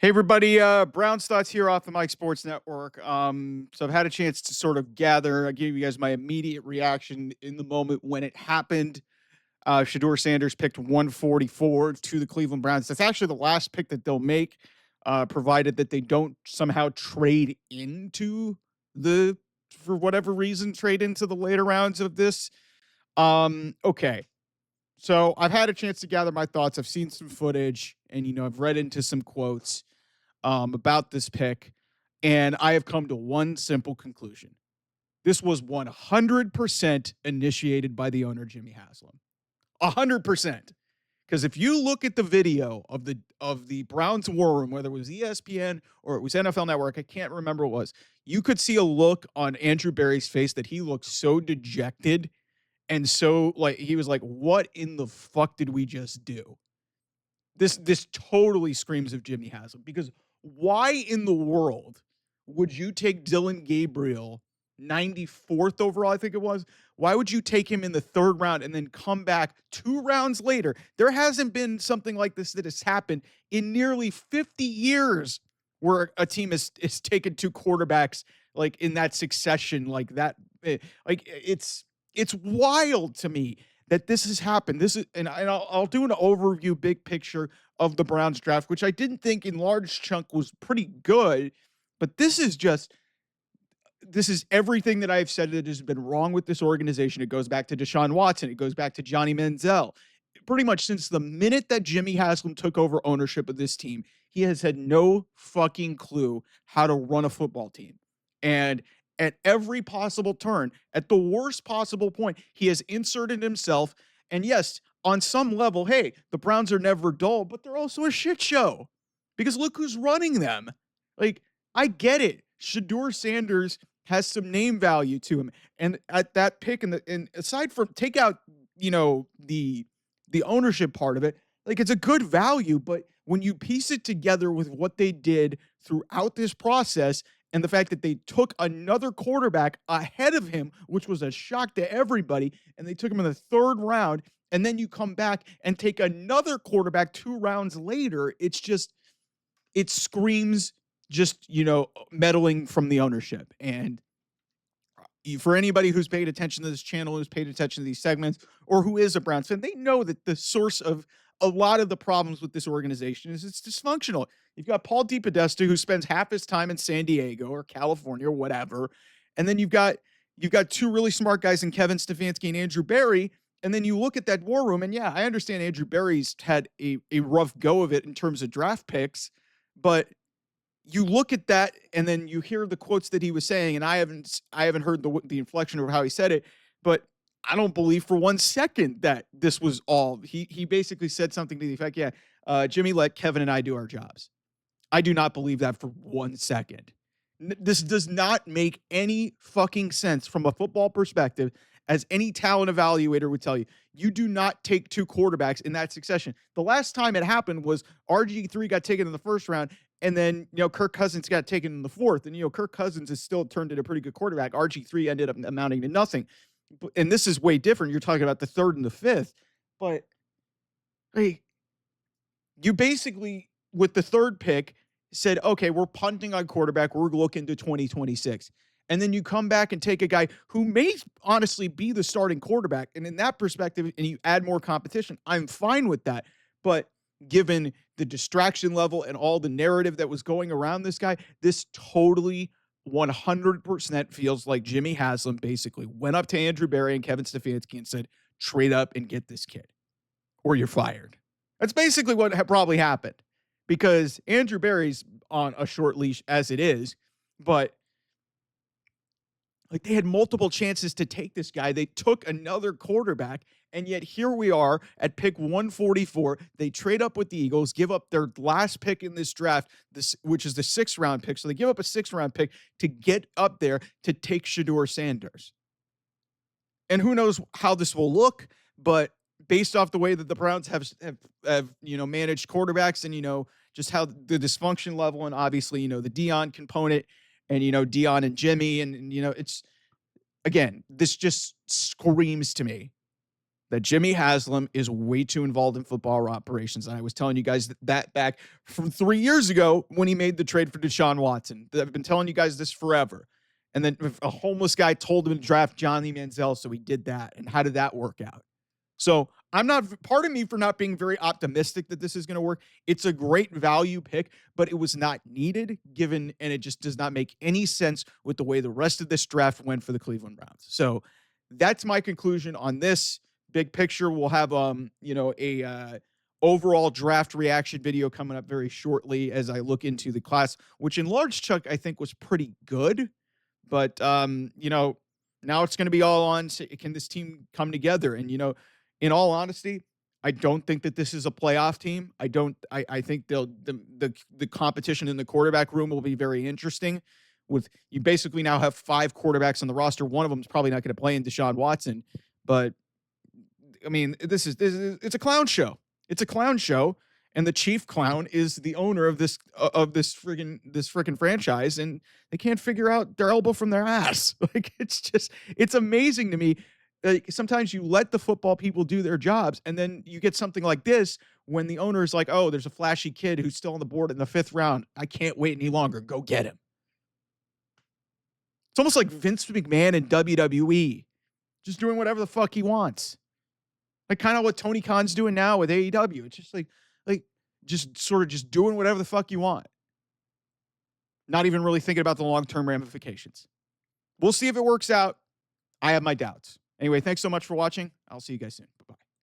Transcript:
Hey everybody, Browns thoughts here off the Mike Sports Network. So I've had a chance to sort of gather. I gave you guys my immediate reaction in the moment when it happened. Shedeur Sanders picked 144 to the Cleveland Browns. That's actually the last pick that they'll make, provided that they don't somehow trade into the, for whatever reason, trade into the later rounds of this. Okay. So I've had a chance to gather my thoughts. I've seen some footage and, I've read into some quotes about this pick, and I have come to one simple conclusion. This was 100% initiated by the owner, Jimmy Haslam. 100%. Because if you look at the video of the Browns war room, whether it was ESPN or it was NFL Network, I can't remember what it was, you could see a look on Andrew Berry's face that he looked so dejected and so like he was like, "What in the fuck did we just do?" This totally screams of Jimmy Haslam because why in the world would you take Dylan Gabriel 94th overall, I think it was? Why would you take him in the third round and then come back 2 rounds later? There hasn't been something like this that has happened in nearly 50 years where a team is taken 2 quarterbacks like in that succession like that. Like it's wild to me that this has happened. This is, and I'll do an overview, big picture of the Browns draft, which I didn't think in large chunk was pretty good, but this is everything that I've said that has been wrong with this organization. It goes back to Deshaun Watson. It goes back to Johnny Manziel. Pretty much since the minute that Jimmy Haslam took over ownership of this team, he has had no fucking clue how to run a football team. And at every possible turn, at the worst possible point, he has inserted himself. And yes, on some level, hey, the Browns are never dull, but they're also a shit show because look who's running them. Like, I get it. Shedeur Sanders has some name value to him. And at that pick, and aside from take out, the ownership part of it, like it's a good value, but when you piece it together with what they did throughout this process and the fact that they took another quarterback ahead of him, which was a shock to everybody, and they took him in the third round, and then you come back and take another quarterback 2 rounds later, it screams just, meddling from the ownership. And for anybody who's paid attention to this channel, who's paid attention to these segments, or who is a Browns fan, they know that the source of a lot of the problems with this organization is it's dysfunctional. You've got Paul DePodesta, who spends half his time in San Diego or California or whatever, and then you've got 2 really smart guys in Kevin Stefanski and Andrew Berry. And then you look at that war room, and yeah, I understand Andrew Berry's had a rough go of it in terms of draft picks, but you look at that and then you hear the quotes that he was saying, and I haven't heard the inflection of how he said it, but I don't believe for 1 second that this was all. He basically said something to the effect, yeah, Jimmy, let Kevin and I do our jobs. I do not believe that for 1 second. This does not make any fucking sense from a football perspective, as any talent evaluator would tell you. You do not take 2 quarterbacks in that succession. The last time it happened was RG3 got taken in the first round, and then, Kirk Cousins got taken in the fourth. And, Kirk Cousins has still turned into a pretty good quarterback. RG3 ended up amounting to nothing. And this is way different. You're talking about the third and the fifth. But, hey, you basically, with the third pick, said, okay, we're punting on quarterback. We're looking to 2026. And then you come back and take a guy who may honestly be the starting quarterback. And in that perspective, and you add more competition, I'm fine with that. But given the distraction level and all the narrative that was going around this guy, this totally 100% feels like Jimmy Haslam basically went up to Andrew Berry and Kevin Stefanski and said, trade up and get this kid or you're fired. That's basically what probably happened because Andrew Berry's on a short leash as it is, but like they had multiple chances to take this guy. They took another quarterback, and yet here we are at pick 144. They trade up with the Eagles, give up their last pick in this draft, which is the 6th-round pick. So they give up a 6th-round pick to get up there to take Shedeur Sanders. And who knows how this will look, but based off the way that the Browns have managed quarterbacks and, just how the dysfunction level and obviously, the Dion component and, Dion and Jimmy and it's, again, this just screams to me that Jimmy Haslam is way too involved in football operations. And I was telling you guys that back from 3 years ago when he made the trade for Deshaun Watson. I've been telling you guys this forever. And then a homeless guy told him to draft Johnny Manziel, so he did that. And how did that work out? So I'm not, pardon me for not being very optimistic that this is going to work. It's a great value pick, but it was not needed given, and it just does not make any sense with the way the rest of this draft went for the Cleveland Browns. So that's my conclusion on this. Big picture, we'll have, a overall draft reaction video coming up very shortly as I look into the class, which in large chunk I think was pretty good. But, now it's going to be all on, can this team come together? And, in all honesty, I don't think that this is a playoff team. I think the competition in the quarterback room will be very interesting. With you basically now have 5 quarterbacks on the roster. One of them is probably not going to play in Deshaun Watson, but I mean, it's a clown show. It's a clown show, and the chief clown is the owner of this friggin' franchise, and they can't figure out their elbow from their ass. Like it's amazing to me. Like sometimes you let the football people do their jobs, and then you get something like this when the owner is like, "Oh, there's a flashy kid who's still on the board in the 5th round. I can't wait any longer. Go get him." It's almost like Vince McMahon in WWE, just doing whatever the fuck he wants. Like kind of what Tony Khan's doing now with AEW. It's just like just sort of just doing whatever the fuck you want. Not even really thinking about the long-term ramifications. We'll see if it works out. I have my doubts. Anyway, thanks so much for watching. I'll see you guys soon. Bye-bye.